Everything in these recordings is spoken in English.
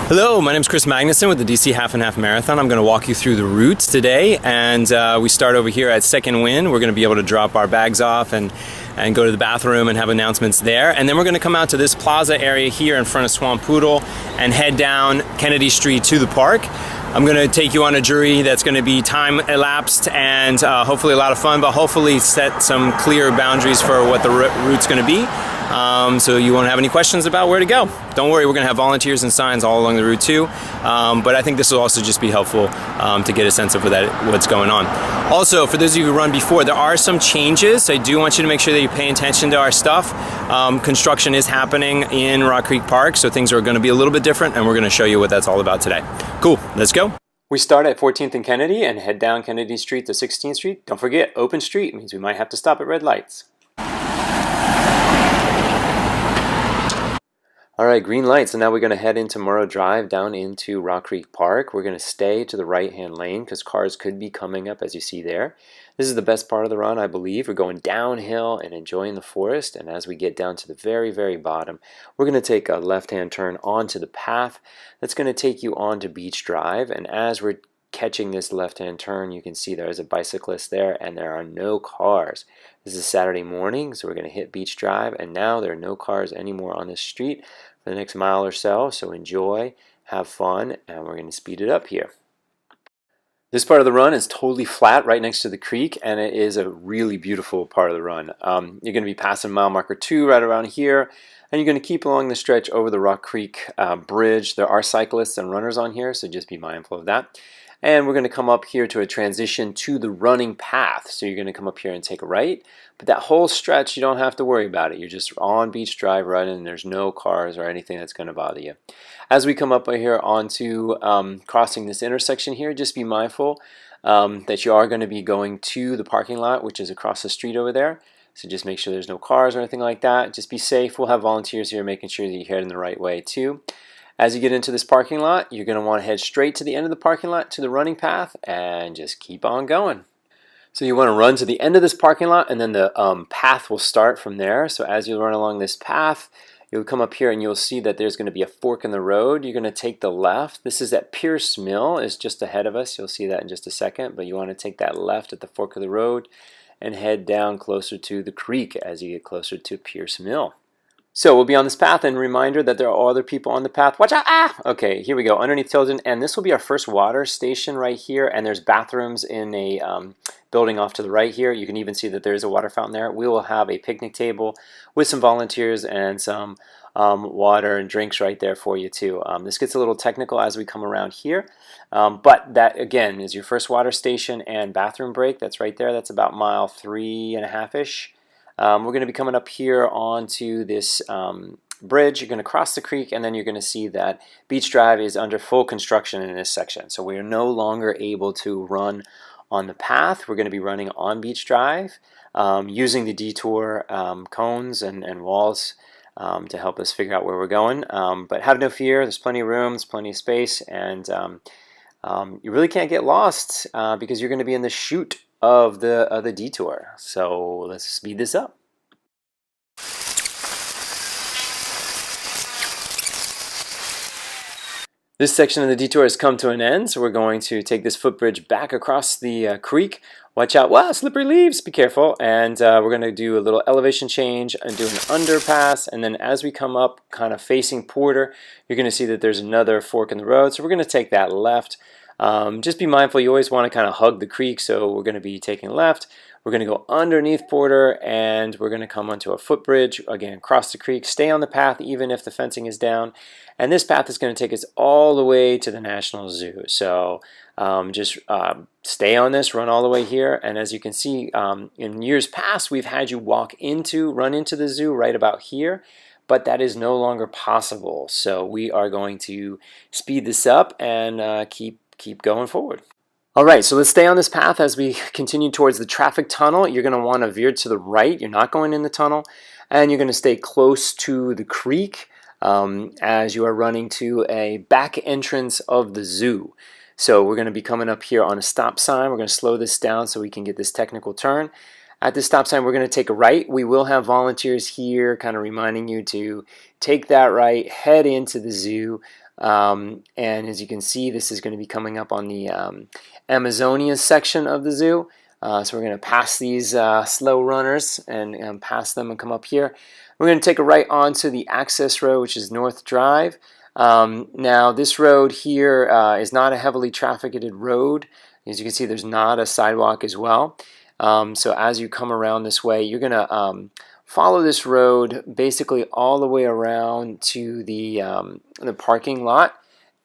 Hello, my name is Chris Magnuson with the DC Half and Half Marathon. I'm going to walk you through the routes today, and we start over here at Second Wind. We're going to be able to drop our bags off and go to the bathroom and have announcements there. And then we're going to come out to this plaza area here in front of Swamp Poodle and head down Kennedy Street to the park. I'm going to take you on a journey that's going to be time elapsed and hopefully a lot of fun, but hopefully set some clear boundaries for what the route's going to be. So you won't have any questions about where to go. Don't worry, we're going to have volunteers and signs all along the route too. But I think this will also just be helpful to get a sense of what's going on. Also, for those of you who run before, there are some changes. I do want you to make sure that you pay attention to our stuff. Construction is happening in Rock Creek Park, so things are going to be a little bit different, and we're going to show you what that's all about today. Cool, let's go. We start at 14th and Kennedy and head down Kennedy Street to 16th Street. Don't forget, open street means we might have to stop at red lights. Alright, green light. So now we're going to head into Morrow Drive down into Rock Creek Park. We're going to stay to the right-hand lane because cars could be coming up as you see there. This is the best part of the run, I believe. We're going downhill and enjoying the forest. And as we get down to the very, very bottom, we're going to take a left-hand turn onto the path that's going to take you onto Beach Drive. And as we're catching this left-hand turn, you can see there's a bicyclist there and there are no cars. This is Saturday morning, so we're going to hit Beach Drive, and now there are no cars anymore on this street for the next mile or so. So enjoy, have fun, and we're going to speed it up here. This part of the run is totally flat right next to the creek, and it is a really beautiful part of the run. You're going to be passing mile marker 2 right around here, and you're going to keep along the stretch over the Rock Creek Bridge. There are cyclists and runners on here, so just be mindful of that. And we're going to come up here to a transition to the running path. So you're going to come up here and take a right. But that whole stretch, you don't have to worry about it. You're just on Beach Drive running, and there's no cars or anything that's going to bother you. As we come up here onto crossing this intersection here, just be mindful that you are going to be going to the parking lot, which is across the street over there. So just make sure there's no cars or anything like that. Just be safe. We'll have volunteers here making sure that you're heading the right way too. As you get into this parking lot, you're going to want to head straight to the end of the parking lot to the running path and just keep on going. So you want to run to the end of this parking lot, and then the path will start from there. So as you run along this path, you'll come up here and you'll see that there's going to be a fork in the road. You're going to take the left. This is at Pierce Mill, is just ahead of us. You'll see that in just a second, but you want to take that left at the fork of the road and head down closer to the creek as you get closer to Pierce Mill. So we'll be on this path, and reminder that there are other people on the path. Watch out! Ah! Okay, here we go, underneath Tilden, and this will be our first water station right here, and there's bathrooms in a building off to the right here. You can even see that there's a water fountain there. We will have a picnic table with some volunteers and some water and drinks right there for you too. This gets a little technical as we come around here, but that again is your first water station and bathroom break. That's right there. That's about mile 3.5-ish. We're going to be coming up here onto this bridge. You're going to cross the creek, and then you're going to see that Beach Drive is under full construction in this section. So we are no longer able to run on the path. We're going to be running on Beach Drive using the detour cones and walls to help us figure out where we're going. But have no fear. There's plenty of room. There's plenty of space. And you really can't get lost because you're going to be in the chute of the detour. So let's speed this up. This section of the detour has come to an end, so we're going to take this footbridge back across the creek. Watch out, wow, slippery leaves, be careful. And we're going to do a little elevation change and do an underpass, and then as we come up kind of facing Porter, you're going to see that there's another fork in the road, so we're going to take that left. Just be mindful, you always want to kind of hug the creek, so we're going to be taking left. We're going to go underneath Porter, and we're going to come onto a footbridge, again, cross the creek, stay on the path even if the fencing is down. And this path is going to take us all the way to the National Zoo. So just stay on this, run all the way here. And as you can see, in years past, we've had you run into the zoo right about here. But that is no longer possible. So we are going to speed this up and keep going forward. All right, so let's stay on this path as we continue towards the traffic tunnel. You're going to want to veer to the right. You're not going in the tunnel. And you're going to stay close to the creek as you are running to a back entrance of the zoo. So we're going to be coming up here on a stop sign. We're going to slow this down so we can get this technical turn. At this stop sign, we're going to take a right. We will have volunteers here kind of reminding you to take that right, head into the zoo. And as you can see, this is going to be coming up on the Amazonia section of the zoo. So we're going to pass these slow runners and pass them and come up here. We're going to take a right onto the access road, which is North Drive. Now this road here is not a heavily trafficked road. As you can see, there's not a sidewalk as well. So as you come around this way, you're going to follow this road basically all the way around to the parking lot.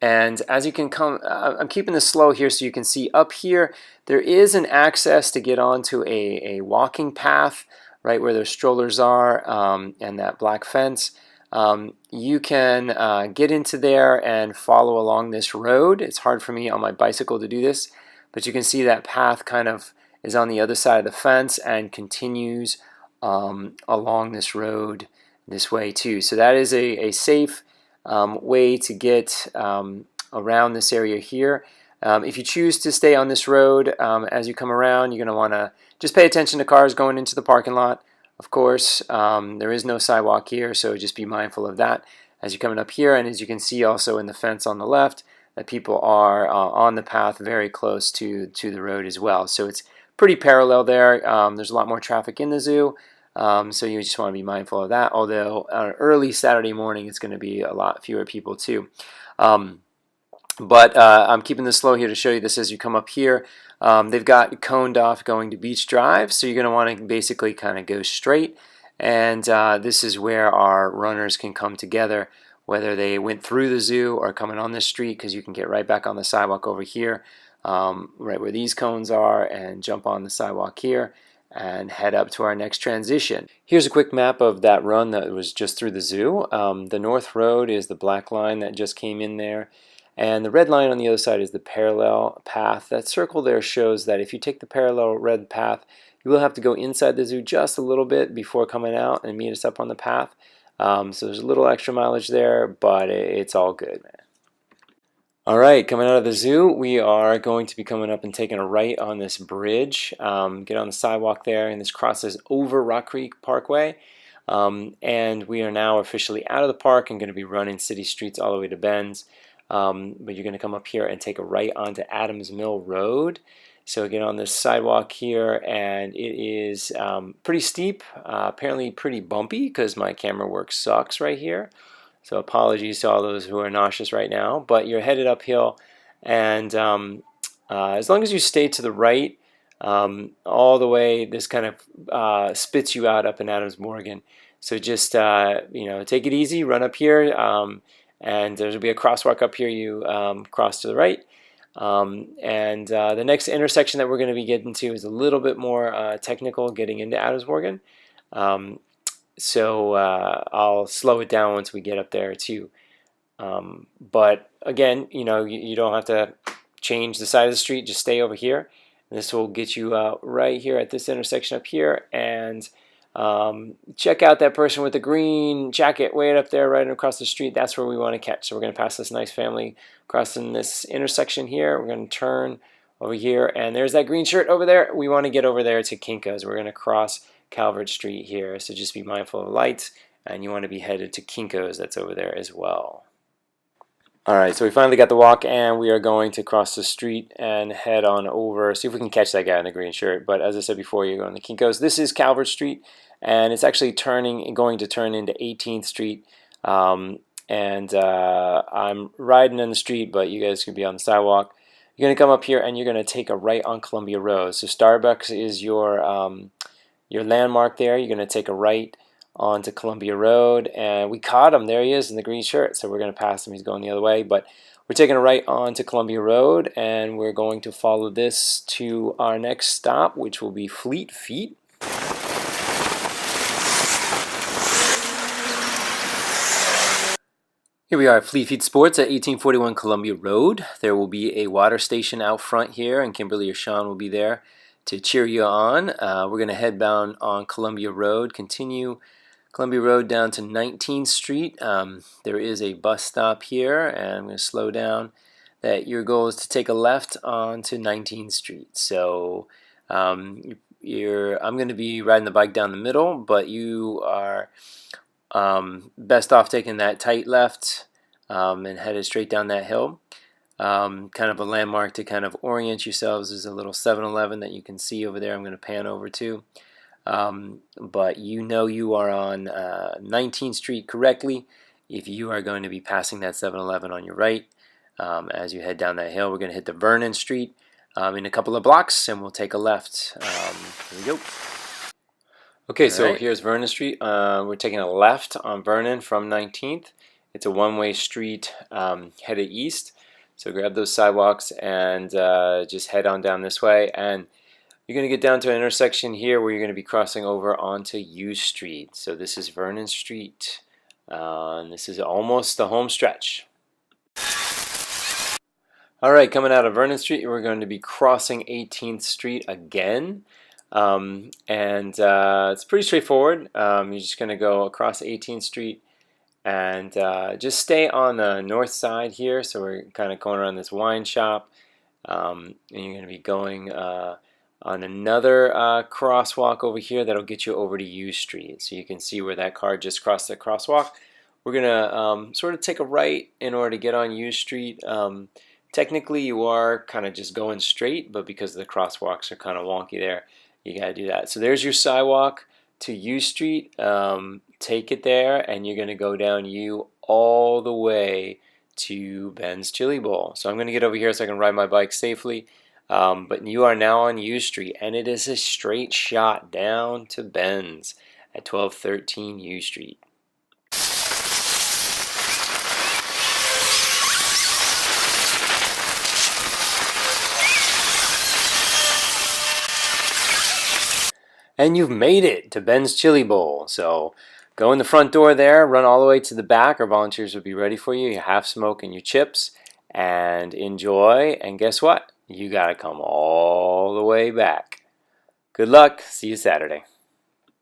And as you can come, I'm keeping this slow here so you can see up here, there is an access to get onto a walking path, right where those strollers are, and that black fence. You can get into there and follow along this road. It's hard for me on my bicycle to do this, but you can see that path kind of is on the other side of the fence and continues along this road this way too. So that is a safe way to get around this area here. If you choose to stay on this road as you come around, you're going to want to just pay attention to cars going into the parking lot. Of course, there is no sidewalk here, so just be mindful of that as you're coming up here. And as you can see also in the fence on the left, that people are on the path very close to the road as well. So it's pretty parallel there. There's a lot more traffic in the zoo. So you just want to be mindful of that, although on an early Saturday morning it's going to be a lot fewer people too. But I'm keeping this slow here to show you this as you come up here. They've got coned off going to Beach Drive, so you're going to want to basically kind of go straight, and this is where our runners can come together, whether they went through the zoo or coming on this street, because you can get right back on the sidewalk over here, right where these cones are, and jump on the sidewalk here and head up to our next transition. Here's a quick map of that run that was just through the zoo. The North Road is the black line that just came in there, and the red line on the other side is the parallel path. That circle there shows that if you take the parallel red path, you will have to go inside the zoo just a little bit before coming out and meet us up on the path. So there's a little extra mileage there, but it's all good, man. Alright, coming out of the zoo, we are going to be coming up and taking a right on this bridge. Get on the sidewalk there, and this crosses over Rock Creek Parkway. And we are now officially out of the park and going to be running city streets all the way to Ben's. But you're going to come up here and take a right onto Adams Mill Road. So get on this sidewalk here, and it is pretty steep, apparently pretty bumpy because my camera work sucks right here. So apologies to all those who are nauseous right now, but you're headed uphill, and as long as you stay to the right all the way, this kind of spits you out up in Adams Morgan. So just take it easy, run up here, and there'll be a crosswalk up here. You cross to the right, and the next intersection that we're going to be getting to is a little bit more technical, getting into Adams Morgan. So I'll slow it down once we get up there too. But again, you don't have to change the side of the street, just stay over here. And this will get you right here at this intersection up here, and check out that person with the green jacket way up there right across the street. That's where we want to catch. So we're going to pass this nice family crossing this intersection here. We're going to turn over here, and there's that green shirt over there. We want to get over there to Kinko's. We're going to cross Calvert Street here, so just be mindful of lights, and you want to be headed to Kinko's. That's over there as well. Alright, so we finally got the walk, and we are going to cross the street and head on over, see if we can catch that guy in the green shirt. But as I said before, you're going to Kinko's. This is Calvert Street, and it's actually going to turn into 18th Street. I'm riding in the street, but you guys can be on the sidewalk. You're going to come up here, and you're going to take a right on Columbia Road. So Starbucks is your landmark there. You're going to take a right onto Columbia Road, and we caught him. There he is in the green shirt, so we're going to pass him. He's going the other way, but we're taking a right onto Columbia Road, and we're going to follow this to our next stop, which will be Fleet Feet. Here we are at Fleet Feet Sports at 1841 Columbia Road. There will be a water station out front here, and Kimberly or Sean will be there to cheer you on. We're going to head down on Columbia Road, continue Columbia Road down to 19th Street. There is a bus stop here, and I'm going to slow down. That your goal is to take a left onto 19th Street. So I'm going to be riding the bike down the middle, but you are best off taking that tight left and headed straight down that hill. Kind of a landmark to kind of orient yourselves. There's a little 7-Eleven that you can see over there. I'm going to pan over to. But you know you are on 19th Street correctly if you are going to be passing that 7-Eleven on your right. As you head down that hill, we're going to hit the Vernon Street in a couple of blocks, and we'll take a left. Here we go. Okay, so here's Vernon Street. We're taking a left on Vernon from 19th. It's a one-way street headed east. So grab those sidewalks and just head on down this way. And you're going to get down to an intersection here where you're going to be crossing over onto U Street. So this is Vernon Street. And this is almost the home stretch. Alright, coming out of Vernon Street, we're going to be crossing 18th Street again. It's pretty straightforward. You're just going to go across 18th Street and just stay on the north side here. So we're kind of going around this wine shop. And you're going to be going on another crosswalk over here that'll get you over to U Street. So you can see where that car just crossed the crosswalk. We're going to sort of take a right in order to get on U Street. Technically, you are kind of just going straight, but because the crosswalks are kind of wonky there, you got to do that. So there's your sidewalk to U Street. Take it there, and you're going to go down U all the way to Ben's Chili Bowl. So I'm going to get over here so I can ride my bike safely. But you are now on U Street, and it is a straight shot down to Ben's at 1213 U Street. And you've made it to Ben's Chili Bowl. So go in the front door there, run all the way to the back. Our volunteers will be ready for you. Your half smoke and your chips, and enjoy. And guess what? You got to come all the way back. Good luck. See you Saturday.